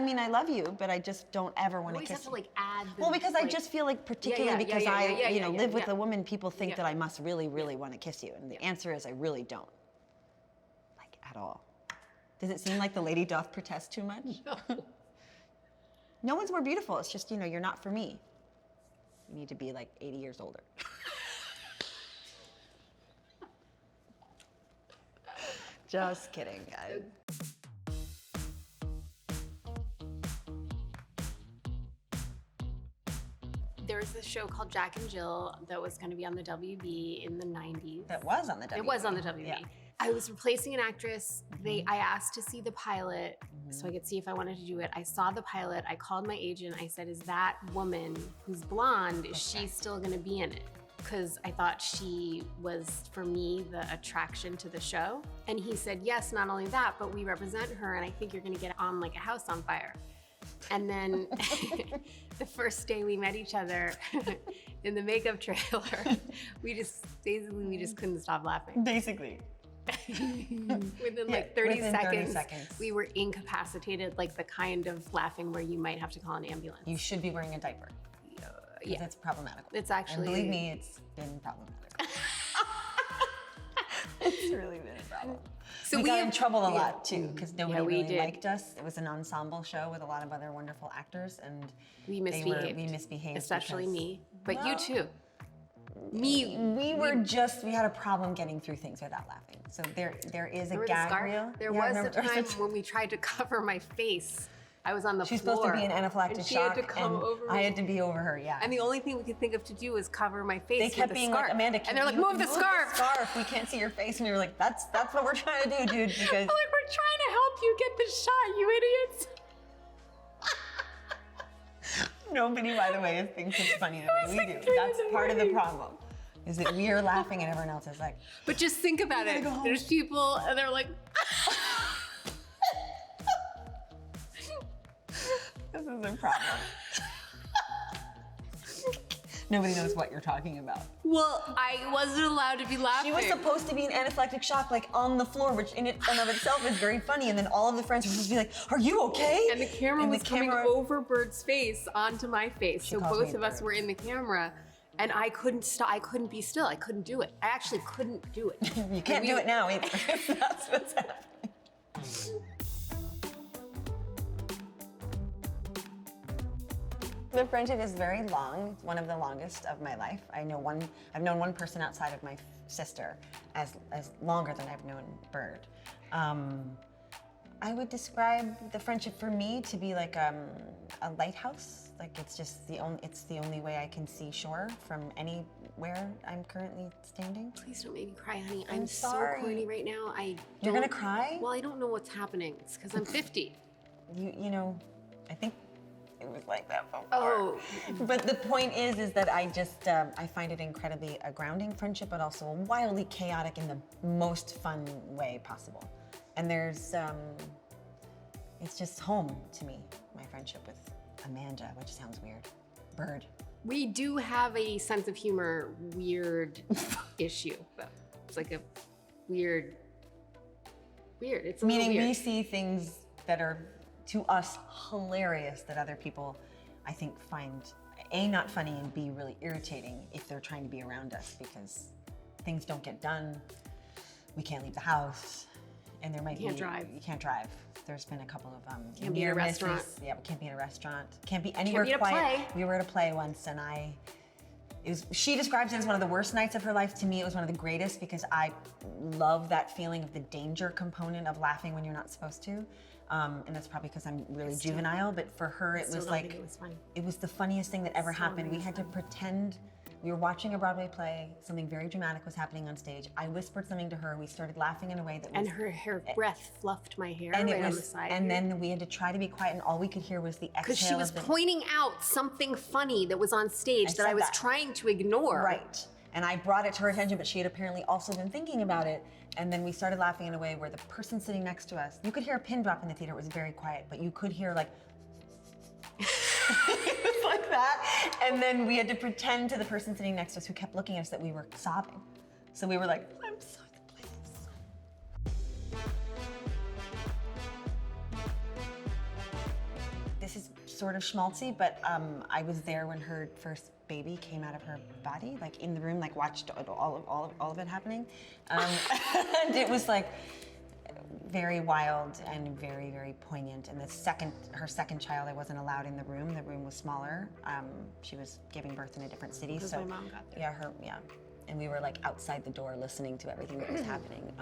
I mean, I love you, but I just don't ever want to kiss you. You always have to like add the, well, because I just feel like particularly because I live with a woman, people think that I must really, really want to kiss you. And the answer is I really don't. Like at all. Does it seem like the lady doth protest too much? No. No one's more beautiful. It's just, you're not for me. You need to be like 80 years older. Just kidding, guys. There was this show called Jack and Jill that was going to be on the WB in the 90s. That was on the WB. It was on the WB. Yeah. I was replacing an actress. I asked to see the pilot so I could see if I wanted to do it. I saw the pilot. I called my agent. I said, is that woman who's blonde, is she still going to be in it? Because I thought she was, for me, the attraction to the show. And he said, yes, not only that, but we represent her and I think you're going to get on like a house on fire. And then the first day we met each other in the makeup trailer, we just couldn't stop laughing. Basically. Within like 30 seconds, we were incapacitated, like the kind of laughing where you might have to call an ambulance. You should be wearing a diaper. Yeah. That's problematic. It's actually... And believe me, it's been problematic. It's really been a problem. So we got in trouble a lot too, because nobody really liked us. It was an ensemble show with a lot of other wonderful actors, and we misbehaved. Especially me, but you too. We had a problem getting through things without laughing. So there is a gag reel. There was a time when we tried to cover my face. I was on the floor. She's supposed to be in anaphylactic shock. She had to come over me. I had to be over her, yeah. And the only thing we could think of to do was cover my face with a scarf. They kept being like, Amanda, and they're like, move the scarf. We can't see your face. And we were like, that's what we're trying to do, dude. Because I'm like, we're trying to help you get the shot, you idiots. Nobody, by the way, thinks it's funny the way we do. That's part of the problem. Is that we are laughing and everyone else is like. But just think about it. There's people and they're like. This is a problem. Nobody knows what you're talking about. Well, I wasn't allowed to be laughing. She was supposed to be in anaphylactic shock, like on the floor, which in and of itself is very funny. And then all of the friends were supposed to be like, "Are you okay?" And the camera was coming over Bird's face onto my face, so both of us were in the camera. And I couldn't stop. I couldn't be still. I couldn't do it. I actually couldn't do it. You can't do it now either. That's what's happening. The friendship is very long. It's one of the longest of my life. I've known one person outside of my sister as longer than I've known Bird. I would describe the friendship for me to be like a lighthouse. Like it's the only way I can see shore from anywhere I'm currently standing. Please don't make me cry, honey. I'm sorry. So corny right now. You're gonna cry? Well, I don't know what's happening. It's because I'm 50. You know, I think it was like that before. Oh. But the point is that I just, I find it incredibly a grounding friendship, but also wildly chaotic in the most fun way possible. And there's, it's just home to me, my friendship with Amanda, which sounds weird. Bird. We do have a sense of humor, weird issue, though. It's like a weird. It's a meaning weird. We see things that are, to us, hilarious that other people, I think, find A, not funny, and B, really irritating if they're trying to be around us because things don't get done, we can't leave the house, and there might be... You can't drive. There's been a couple of can't be in a restaurant. Yeah, we can't be in a restaurant. Can't be anywhere quiet. Can't be at a play. We were at a play once, and she describes it as one of the worst nights of her life. To me, it was one of the greatest because I love that feeling of the danger component of laughing when you're not supposed to. And that's probably because I'm really juvenile, but for her, it was like, it was the funniest thing that ever happened. We had to pretend we were watching a Broadway play, something very dramatic was happening on stage. I whispered something to her, we started laughing in a way that was... And her breath fluffed my hair on the side. And then we had to try to be quiet and all we could hear was the exhale. Because she was pointing out something funny that was on stage that I was trying to ignore. Right. And I brought it to her attention, but she had apparently also been thinking about it. And then we started laughing in a way where the person sitting next to us, you could hear a pin drop in the theater, it was very quiet, but you could hear like, it was like that. And then we had to pretend to the person sitting next to us who kept looking at us that we were sobbing. So we were like, I'm sorry, please. this is sort of schmaltzy, but I was there when her first baby came out of her body, like in the room, like watched all of it happening. And it was like very wild and very, very poignant. And her second child, I wasn't allowed in the room. The room was smaller. She was giving birth in a different city. Because so my mom got there. Yeah, and we were like outside the door listening to everything that was happening.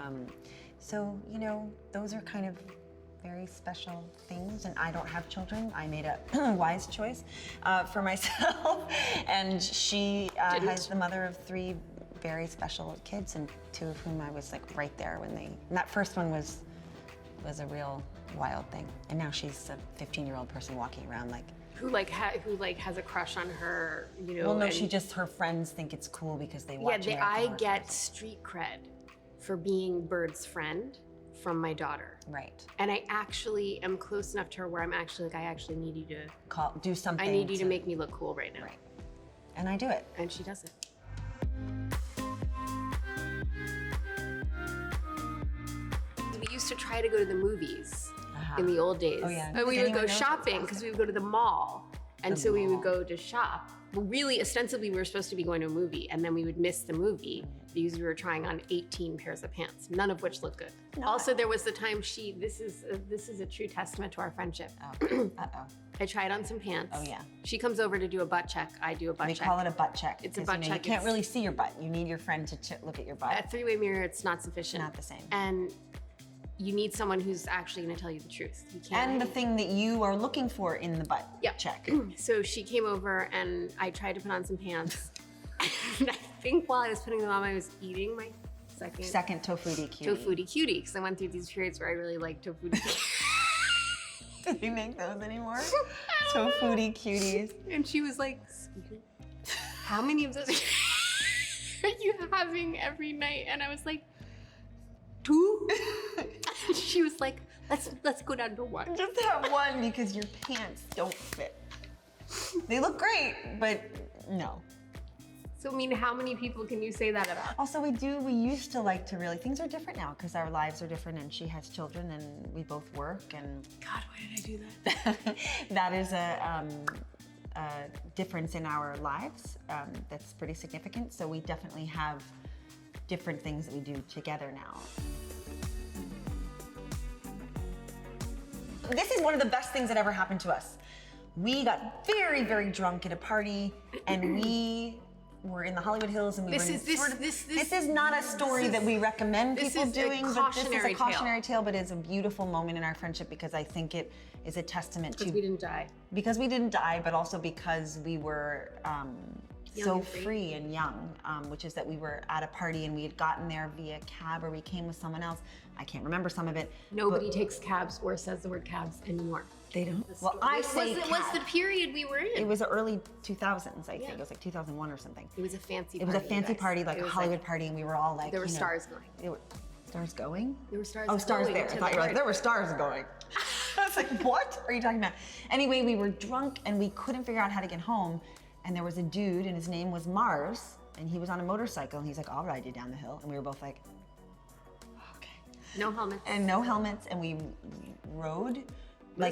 So, you know, those are kind of very special things, and I don't have children. I made a wise choice for myself, and she has the mother of 3 very special kids, and 2 of whom I was like right there when and that first one was a real wild thing, and now she's a 15-year-old person walking around like who has a crush on her, you know. Well, no, her friends think it's cool because they watch. Yeah, I get street cred for being Bird's friend from my daughter. Right. And I actually am close enough to her where I'm actually like, I actually need you to do something. I need you to make me look cool right now. Right. And I do it. And she does it. We used to try to go to the movies in the old days. Oh, yeah. And we would go shopping because we would go to the mall. And so we would go to shop. But really, ostensibly, we were supposed to be going to a movie, and then we would miss the movie because we were trying on 18 pairs of pants, none of which looked good. Also, there was the time this is a true testament to our friendship. Oh. Uh-oh. I tried on some pants. Oh, yeah. She comes over to do a butt check. I do a butt check. We call it a butt check. It's a butt check. You can't really see your butt. You need your friend to look at your butt. A 3-way mirror, it's not sufficient. Not the same. And you need someone who's actually going to tell you the truth. You can't. And the thing that you are looking for in the butt check. So she came over and I tried to put on some pants. And I think while I was putting them on, I was eating my second Tofutti cutie. Tofutti cutie, because I went through these periods where I really liked Tofutti. Do they make those anymore? Tofutti cuties. And she was like, "Sweetie, how many of those are you having every night?" And I was like, 2. She was like, let's go down to 1. Just have 1 because your pants don't fit. They look great, but no. So, I mean, how many people can you say that about? Also, we used to like to really, things are different now because our lives are different, and she has children and we both work, and God, why did I do that? that is a difference in our lives that's pretty significant. So we definitely have different things that we do together now. This is one of the best things that ever happened to us. We got very, very drunk at a party, and we were in the Hollywood Hills, and this is not a story that we recommend people doing, but this is a cautionary tale, but it's a beautiful moment in our friendship because I think it is a testament to... Because we didn't die. Because we didn't die, but also because we were so free and young, which is that we were at a party and we had gotten there via cab, or we came with someone else. I can't remember some of it. Nobody takes cabs or says the word cabs anymore. They don't? Well, I say it was the period we were in. It was the early 2000s, I think. It was like 2001 or something. It was a fancy party. It was a fancy party, like a Hollywood party, and we were all like, there were stars going. There were stars going? There were stars going. Oh, stars there. I thought you were like, there were stars going. I was like, what are you talking about? Anyway, we were drunk and we couldn't figure out how to get home. And there was a dude, and his name was Mars, and he was on a motorcycle, and he's like, I'll ride you down the hill. And we were both like, okay. No helmets. And no helmets, and we rode with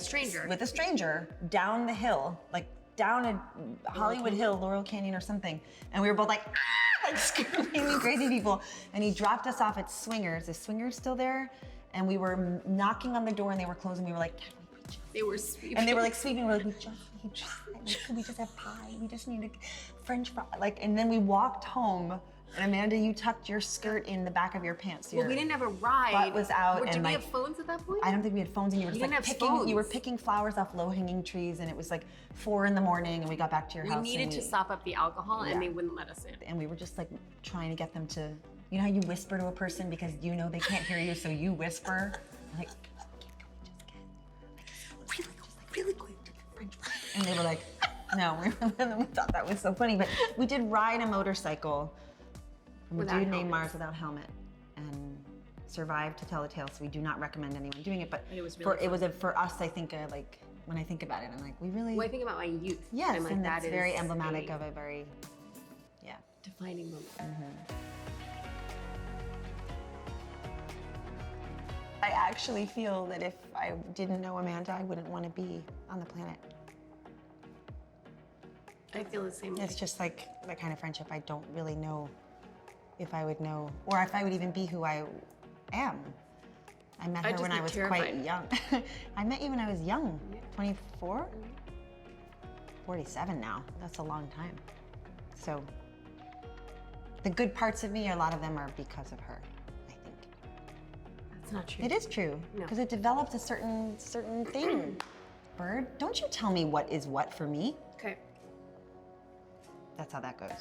a stranger down the hill, like down a Hollywood Hill, Laurel Canyon or something. And we were both like, ah, like screaming crazy people. And he dropped us off at Swingers. Is Swingers still there? And we were knocking on the door and they were closing. We were like, can we just... They were sweeping. And they were like sweeping. We were like, could we just have pie? We just need a French fry. Like, and then we walked home. And Amanda, you tucked your skirt in the back of your pants. So well, we didn't have a ride. Butt was out. Did we have phones at that point? I don't think we had phones, and you were just like you were picking flowers off low-hanging trees, and it was like 4 in the morning, and we got back to your house. We needed to sop up the alcohol, and they wouldn't let us in. And we were just like trying to get them to, you know how you whisper to a person because you know they can't hear you, so you whisper, like, really quick, French fry. And they were like, no. We thought that was so funny, but we did ride a motorcycle from a dude named Mars without helmet, and survived to tell the tale. So we do not recommend anyone doing it. But it was really for us, I think like when I think about it, I'm like, we really. Well, I think about my youth. Yes, like, and that's very emblematic of a very, defining moment. I actually feel that if I didn't know Amanda, I wouldn't want to be on the planet. I feel the same way. It's just like the kind of friendship I don't really know if I would know, or if I would even be who I am. I met her when I was quite young. I met you when I was young, 24? 47 now, that's a long time. So the good parts of me, a lot of them are because of her, I think. That's not true. It is true, because it developed a certain thing. Bird, don't you tell me what is what for me. Okay. That's how that goes.